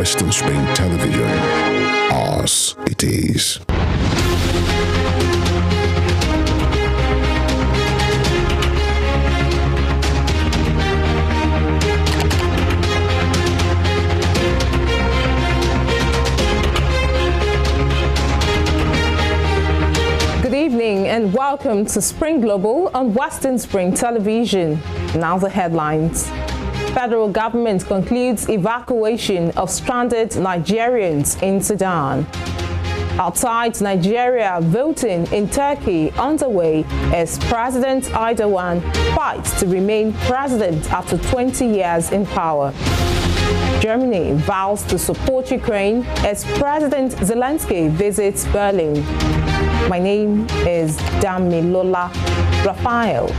Western Spring Television. Ours it is. Good evening and welcome to Spring Global on Western Spring Television. Now the headlines. Federal government concludes evacuation of stranded Nigerians in Sudan. Outside Nigeria, voting in Turkey underway as President Erdogan fights to remain president after 20 years in power. Germany vows to support Ukraine as President Zelensky visits Berlin. My name is Damilola Raphael.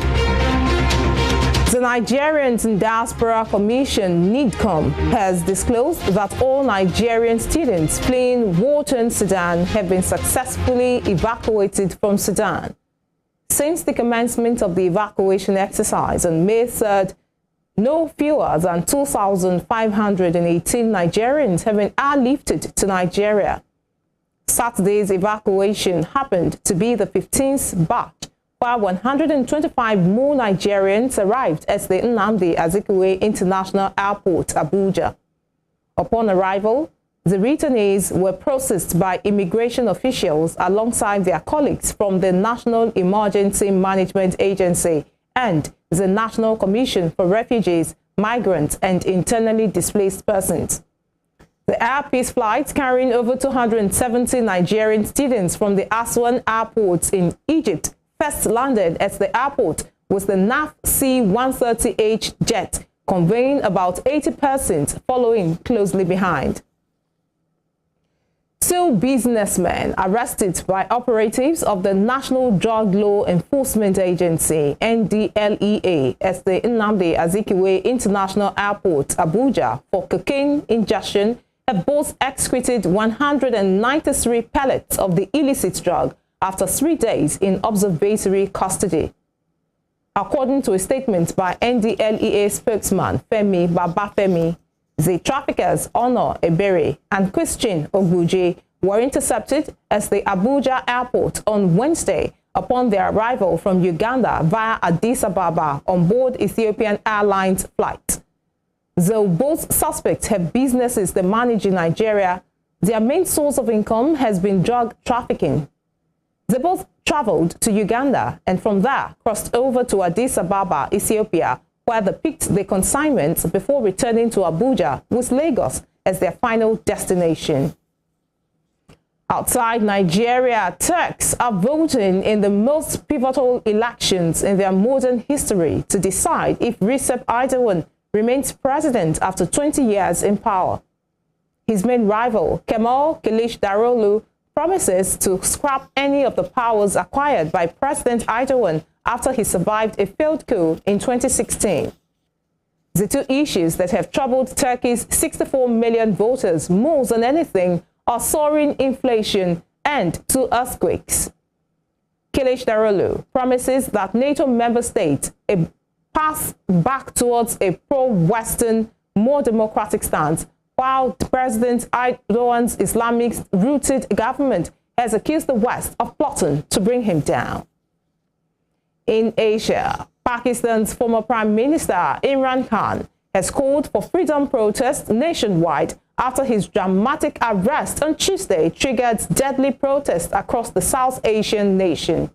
The Nigerians in Diaspora Commission, NIDCOM, has disclosed that all Nigerian students fleeing war-torn Sudan have been successfully evacuated from Sudan. Since the commencement of the evacuation exercise on May 3rd, no fewer than 2,518 Nigerians have been airlifted to Nigeria. Saturday's evacuation happened to be the 15th batch, while 125 more Nigerians arrived at the Nnamdi Azikiwe International Airport, Abuja. Upon arrival, the returnees were processed by immigration officials alongside their colleagues from the National Emergency Management Agency and the National Commission for Refugees, Migrants, and Internally Displaced Persons. The Air Peace flight carrying over 270 Nigerian students from the Aswan airport in Egypt first landed at the airport with the NAF C-130H jet, conveying about 80 persons following closely behind. Two businessmen arrested by operatives of the National Drug Law Enforcement Agency, NDLEA, at the Nnamdi Azikiwe International Airport, Abuja, for cocaine ingestion have both excreted 193 pellets of the illicit drug after 3 days in observatory custody. According to a statement by NDLEA spokesman Femi Babafemi, the traffickers Honor Ebere and Christian Oguje were intercepted at the Abuja airport on Wednesday upon their arrival from Uganda via Addis Ababa on board Ethiopian Airlines flight. Though both suspects have businesses they manage in Nigeria, their main source of income has been drug trafficking. They both traveled to Uganda and from there crossed over to Addis Ababa, Ethiopia, where they picked the consignments before returning to Abuja, with Lagos as their final destination. Outside Nigeria, Turks are voting in the most pivotal elections in their modern history to decide if Recep Erdogan remains president after 20 years in power. His main rival, Kemal Kılıçdaroğlu, promises to scrap any of the powers acquired by President Erdogan after he survived a failed coup in 2016. The two issues that have troubled Turkey's 64 million voters more than anything are soaring inflation and two earthquakes. Kılıçdaroğlu promises that NATO member states a path back towards a pro-Western, more democratic stance, while President Erdogan's Islamic-rooted government has accused the West of plotting to bring him down. In Asia, Pakistan's former Prime Minister Imran Khan has called for freedom protests nationwide after his dramatic arrest on Tuesday triggered deadly protests across the South Asian nation.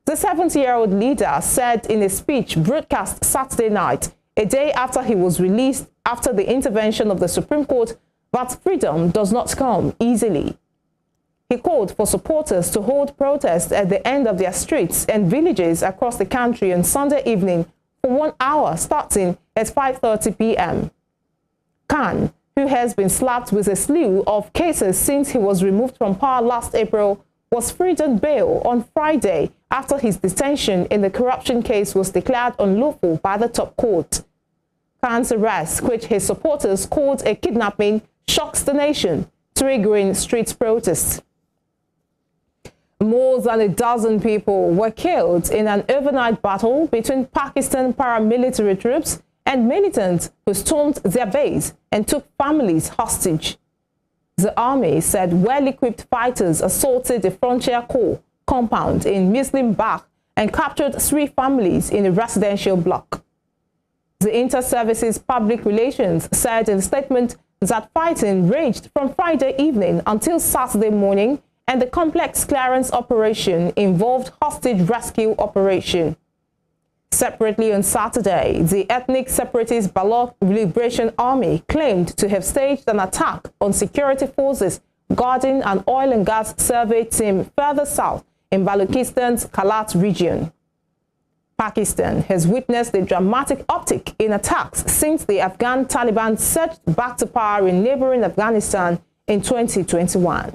The 70-year-old leader said in a speech broadcast Saturday night, a day after he was released after the intervention of the Supreme Court, that freedom does not come easily. He called for supporters to hold protests at the end of their streets and villages across the country on Sunday evening for 1 hour starting at 5:30 p.m. Khan, who has been slapped with a slew of cases since he was removed from power last April, was freed on bail on Friday after his detention in the corruption case was declared unlawful by the top court. Khan's arrest, which his supporters called a kidnapping, shocks the nation, triggering street protests. More than a dozen people were killed in an overnight battle between Pakistan paramilitary troops and militants who stormed their base and took families hostage. The army said well-equipped fighters assaulted the Frontier Corps compound in Muslim Bagh and captured 3 families in a residential block. The Inter-Services Public Relations said in a statement that fighting raged from Friday evening until Saturday morning, and the complex clearance operation involved hostage rescue operation. Separately on Saturday, the ethnic separatist Baloch Liberation Army claimed to have staged an attack on security forces guarding an oil and gas survey team further south in Balochistan's Kalat region. Pakistan has witnessed a dramatic uptick in attacks since the Afghan Taliban surged back to power in neighboring Afghanistan in 2021.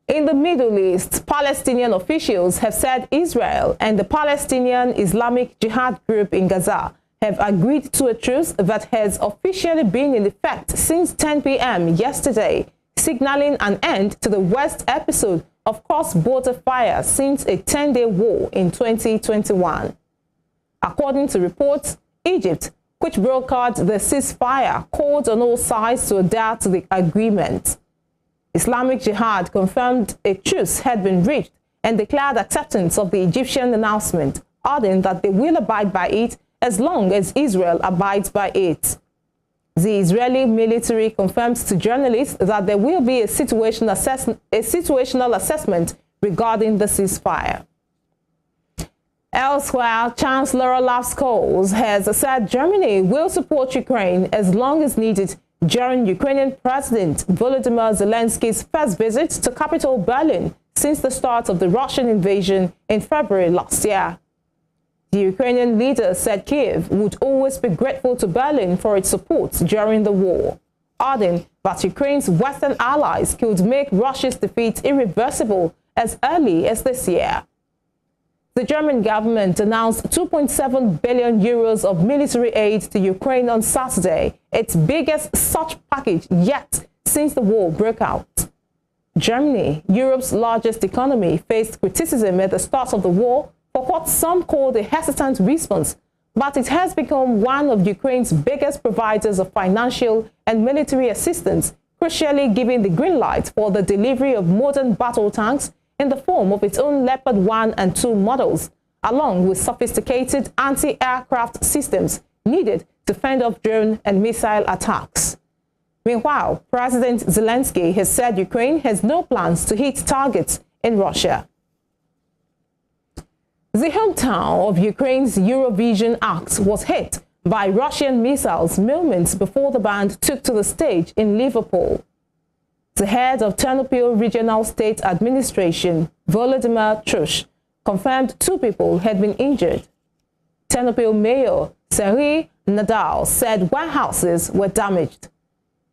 In the Middle East, Palestinian officials have said Israel and the Palestinian Islamic Jihad group in Gaza have agreed to a truce that has officially been in effect since 10 p.m. yesterday, signaling an end to the worst episode of cross-border fire since a 10-day war in 2021. According to reports, Egypt, which brokered the ceasefire, called on all sides to adhere to the agreement. Islamic Jihad confirmed a truce had been reached and declared acceptance of the Egyptian announcement, adding that they will abide by it as long as Israel abides by it. The Israeli military confirmed to journalists that there will be a situational assessment regarding the ceasefire. Elsewhere, Chancellor Olaf Scholz has said Germany will support Ukraine as long as needed during Ukrainian President Volodymyr Zelensky's first visit to capital Berlin since the start of the Russian invasion in February last year. The Ukrainian leader said Kyiv would always be grateful to Berlin for its support during the war, adding that Ukraine's Western allies could make Russia's defeat irreversible as early as this year. The German government announced 2.7 billion euros of military aid to Ukraine on Saturday, its biggest such package yet since the war broke out. Germany, Europe's largest economy, faced criticism at the start of the war for what some called a hesitant response, but it has become one of Ukraine's biggest providers of financial and military assistance, crucially giving the green light for the delivery of modern battle tanks in the form of its own Leopard 1 and 2 models, along with sophisticated anti-aircraft systems needed to fend off drone and missile attacks. Meanwhile, President Zelensky has said Ukraine has no plans to hit targets in Russia. The hometown of Ukraine's Eurovision act was hit by Russian missiles moments before the band took to the stage in Liverpool. The head of Ternopil Regional State Administration, Volodymyr Trush, confirmed 2 people had been injured. Ternopil Mayor Serhiy Nadal said warehouses were damaged.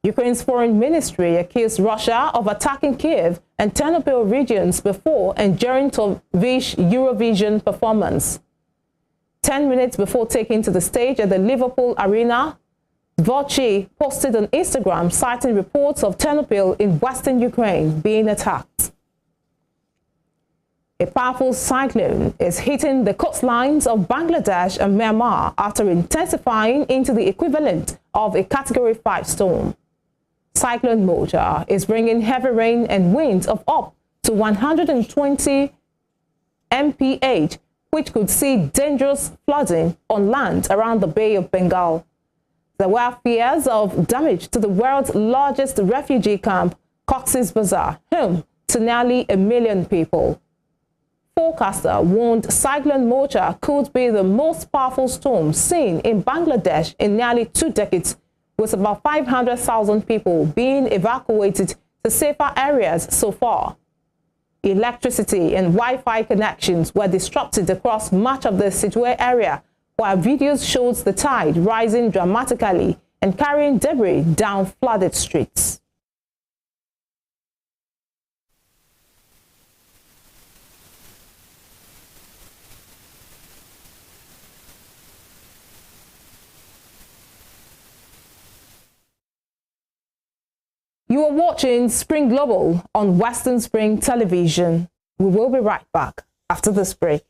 Ukraine's foreign ministry accused Russia of attacking Kyiv and Ternopil regions before and during Tovich Eurovision performance. 10 minutes before taking to the stage at the Liverpool Arena, Dvorchi posted on Instagram citing reports of Ternopil in western Ukraine being attacked. A powerful cyclone is hitting the coastlines of Bangladesh and Myanmar after intensifying into the equivalent of a Category 5 storm. Cyclone Moja is bringing heavy rain and winds of up to 120 mph, which could see dangerous flooding on land around the Bay of Bengal. There were fears of damage to the world's largest refugee camp, Cox's Bazar, home to nearly 1 million people. Forecaster warned Cyclone Moja could be the most powerful storm seen in Bangladesh in nearly 2 decades, with about 500,000 people being evacuated to safer areas so far. Electricity and Wi-Fi connections were disrupted across much of the Situé area, while videos showed the tide rising dramatically and carrying debris down flooded streets. You are watching Spring Global on Western Spring Television. We will be right back after this break.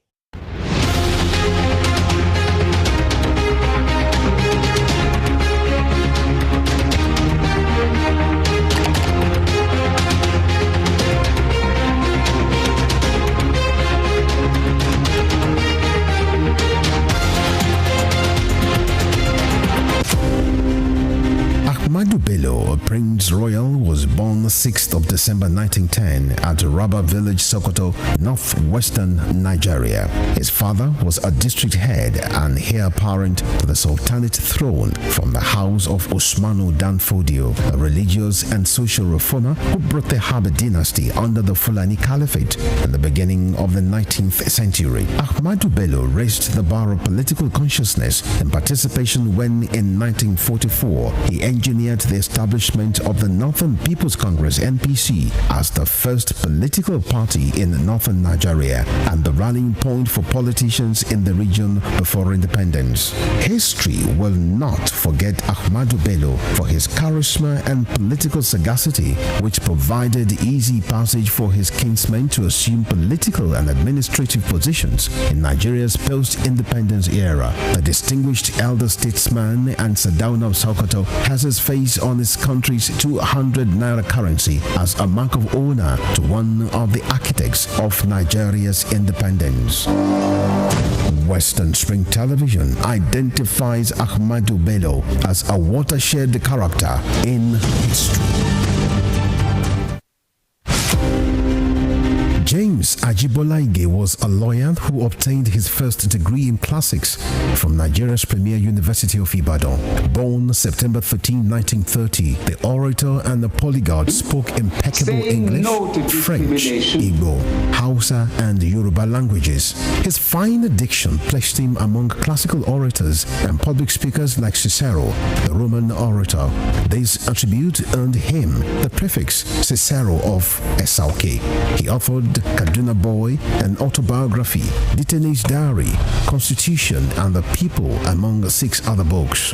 Bello, a Prince Royal, was born 6th of December 1910 at Raba Village, Sokoto, northwestern Nigeria. His father was a district head and heir apparent to the Sultanate throne from the house of Usmanu Danfodio, a religious and social reformer who brought the Habib dynasty under the Fulani Caliphate in the beginning of the 19th century. Ahmadu Bello raised the bar of political consciousness and participation when, in 1944, he engineered the establishment of the Northern People's Congress (NPC) as the first political party in northern Nigeria and the rallying point for politicians in the region before independence. History will not forget Ahmadu Bello for his charisma and political sagacity, which provided easy passage for his kinsmen to assume political and administrative positions in Nigeria's post-independence era. The distinguished elder statesman and Sardauna of Sokoto has his face on his country's 200 naira currency as a mark of honor to one of the architects of Nigeria's independence. Western Spring Television identifies Ahmadu Bello as a watershed character in history. James Ajibolaige was a lawyer who obtained his first degree in classics from Nigeria's premier University of Ibadan. Born September 13, 1930, the orator and the polyglot spoke impeccable English, French, Igbo, Hausa, and Yoruba languages. His fine diction placed him among classical orators and public speakers like Cicero, the Roman orator. This attribute earned him the prefix Cicero of Esauke. He authored Kaduna Boy, an autobiography, Detainee Diary, Constitution, and the People, among 6 other books.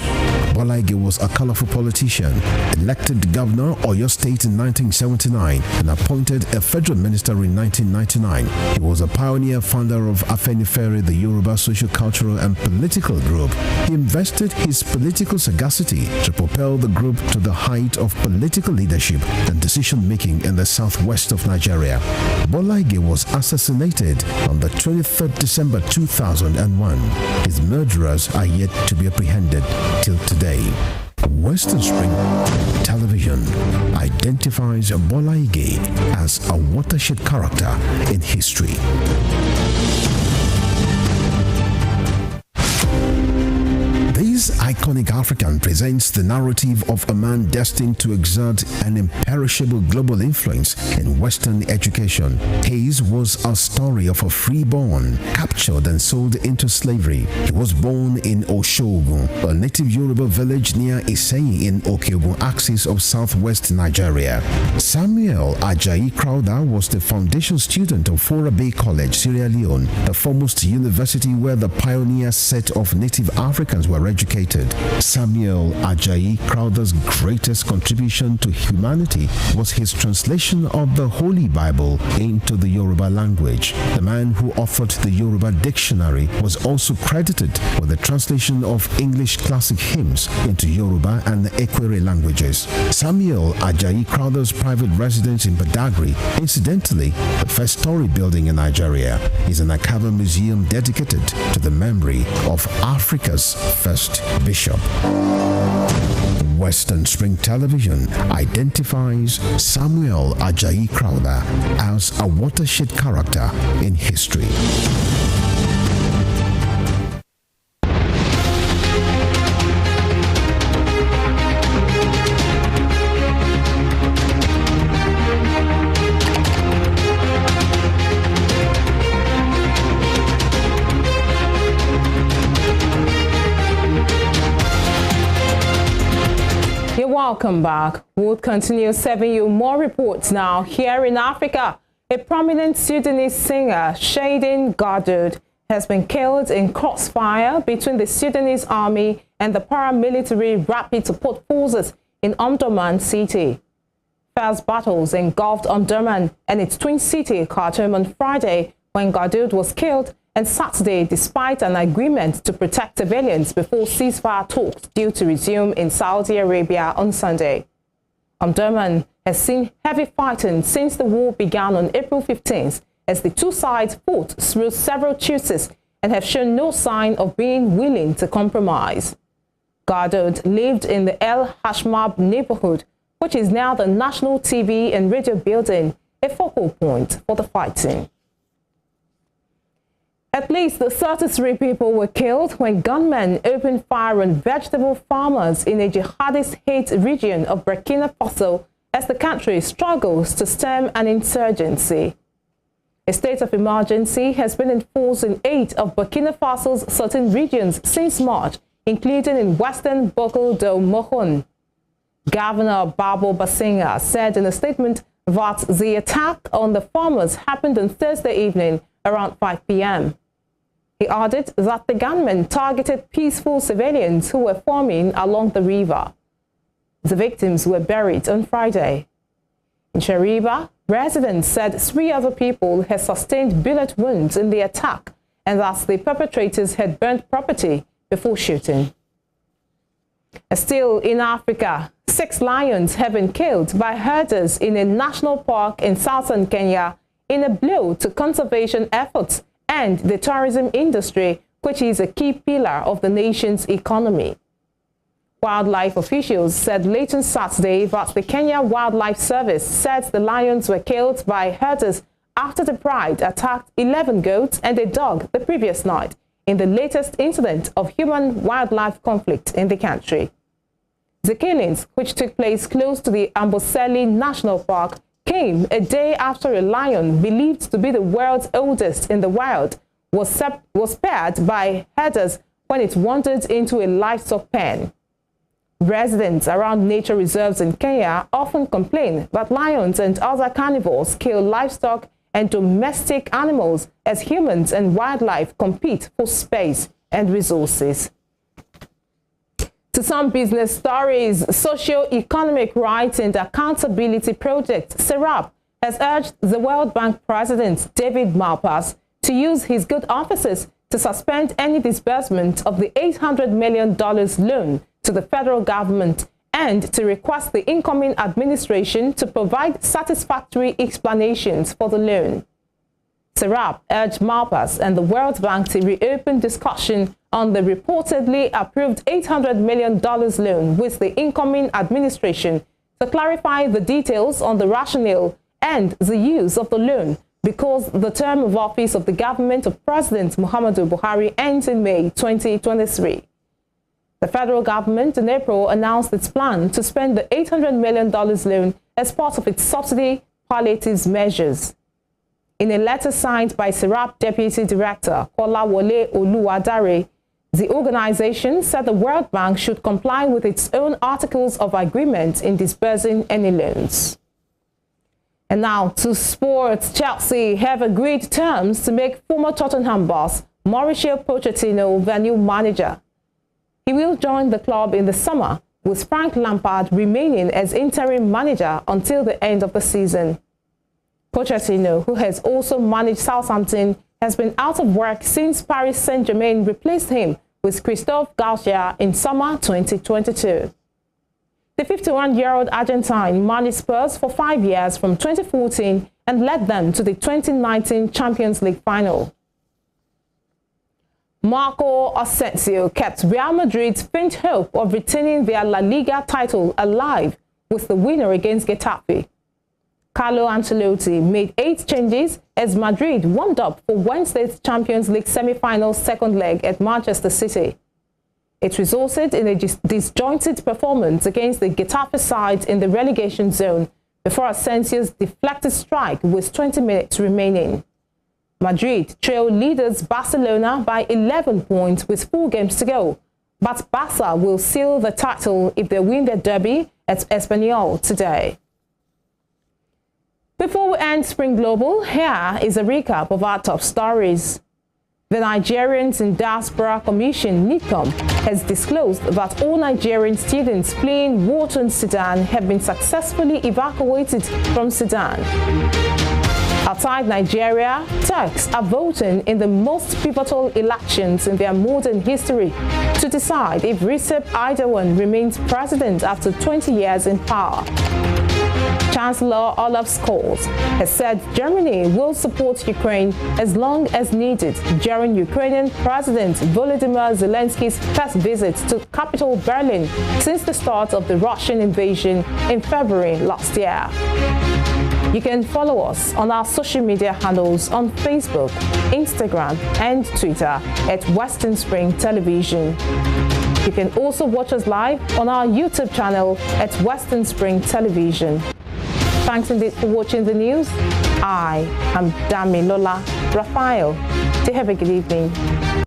Bolaige was a colorful politician, elected governor of Oyo State in 1979 and appointed a federal minister in 1999. He was a pioneer founder of Afenifere, the Yoruba social, cultural, and political group. He invested his political sagacity to propel the group to the height of political leadership and decision-making in the southwest of Nigeria. Bolaige was assassinated on the 23rd December 2001. His murderers are yet to be apprehended till today. Western Spring Television identifies Bolaige as a watershed character in history. This iconic African presents the narrative of a man destined to exert an imperishable global influence in Western education. His was a story of a freeborn, captured and sold into slavery. He was born in Oshogun, a native Yoruba village near Iseyin in Okeogun axis of southwest Nigeria. Samuel Ajayi Crowther was the foundation student of Fora Bay College, Sierra Leone, the foremost university where the pioneer set of native Africans were educated. Samuel Ajayi Crowther's greatest contribution to humanity was his translation of the Holy Bible into the Yoruba language. The man who authored the Yoruba dictionary was also credited with the translation of English classic hymns into Yoruba and the Ekwere languages. Samuel Ajayi Crowther's private residence in Badagry, incidentally the first story building in Nigeria, is an Akaba museum dedicated to the memory of Africa's first bishop. Western Spring Television identifies Samuel Ajayi Crowther as a watershed character in history. Welcome back. We'll continue serving you more reports now. Here in Africa, a prominent Sudanese singer, Shadin Gadoud, has been killed in crossfire between the Sudanese army and the paramilitary Rapid Support Forces in Omdurman city. Fierce battles engulfed Omdurman and its twin city, Khartoum, on Friday when Gadoud was killed, and Saturday despite an agreement to protect civilians before ceasefire talks due to resume in Saudi Arabia on Sunday. Omdurman has seen heavy fighting since the war began on April 15th as the two sides fought through several truces and have shown no sign of being willing to compromise. Gardoud lived in the El Hashmab neighborhood, which is now the National TV and Radio Building, a focal point for the fighting. At least 33 people were killed when gunmen opened fire on vegetable farmers in a jihadist-hate region of Burkina Faso as the country struggles to stem an insurgency. A state of emergency has been enforced in 8 of Burkina Faso's certain regions since March, including in western Bokal do Mohon. Governor Babo Basinga said in a statement that the attack on the farmers happened on Thursday evening around 5 p.m. He added that the gunmen targeted peaceful civilians who were farming along the river. The victims were buried on Friday. In Shariba, residents said 3 other people had sustained bullet wounds in the attack and that the perpetrators had burnt property before shooting. Still in Africa, 6 lions have been killed by herders in a national park in southern Kenya in a blow to conservation efforts and the tourism industry, which is a key pillar of the nation's economy. Wildlife officials said late on Saturday that the Kenya Wildlife Service said the lions were killed by herders after the pride attacked 11 goats and a dog the previous night in the latest incident of human-wildlife conflict in the country. The killings, which took place close to the Amboseli National Park, came a day after a lion believed to be the world's oldest in the wild was spared by herders when it wandered into a livestock pen. Residents around nature reserves in Kenya often complain that lions and other carnivores kill livestock and domestic animals as humans and wildlife compete for space and resources. To some business stories, Socio-Economic Rights and Accountability Project, SERAP, has urged the World Bank President David Malpass to use his good offices to suspend any disbursement of the $800 million loan to the federal government and to request the incoming administration to provide satisfactory explanations for the loan. SERAP urged Malpass and the World Bank to reopen discussion on the reportedly approved $800 million loan with the incoming administration to clarify the details on the rationale and the use of the loan, because the term of office of the government of President Muhammadu Buhari ends in May 2023. The federal government in April announced its plan to spend the $800 million loan as part of its subsidy palliative measures. In a letter signed by SERAP Deputy Director Kolawole Oluwadare, the organization said the World Bank should comply with its own articles of agreement in disbursing any loans. And now to sports. Chelsea have agreed terms to make former Tottenham boss Mauricio Pochettino their new manager. He will join the club in the summer, with Frank Lampard remaining as interim manager until the end of the season. Pochettino, who has also managed Southampton, has been out of work since Paris Saint-Germain replaced him with Christophe Galtier in summer 2022. The 51-year-old Argentine managed Spurs for 5 years from 2014 and led them to the 2019 Champions League final. Marco Asensio kept Real Madrid's faint hope of retaining their La Liga title alive with the winner against Getafe. Carlo Ancelotti made 8 changes as Madrid warmed up for Wednesday's Champions League semi-final second leg at Manchester City. It resulted in a disjointed performance against the Getafe side in the relegation zone before Asensio's deflected strike with 20 minutes remaining. Madrid trailed leaders Barcelona by 11 points with 4 games to go, but Barca will seal the title if they win their derby at Espanyol today. Before we end Spring Global, here is a recap of our top stories. The Nigerians in Diaspora Commission, NICOM, has disclosed that all Nigerian students fleeing war-torn Sudan have been successfully evacuated from Sudan. Outside Nigeria, Turks are voting in the most pivotal elections in their modern history to decide if Recep Erdogan remains president after 20 years in power. Chancellor Olaf Scholz has said Germany will support Ukraine as long as needed during Ukrainian President Volodymyr Zelensky's first visit to capital Berlin since the start of the Russian invasion in February last year. You can follow us on our social media handles on Facebook, Instagram, and Twitter at Western Spring Television. You can also watch us live on our YouTube channel at Western Spring Television. Thanks indeed for watching the news. I am Damilola Raphael. Do have a good evening.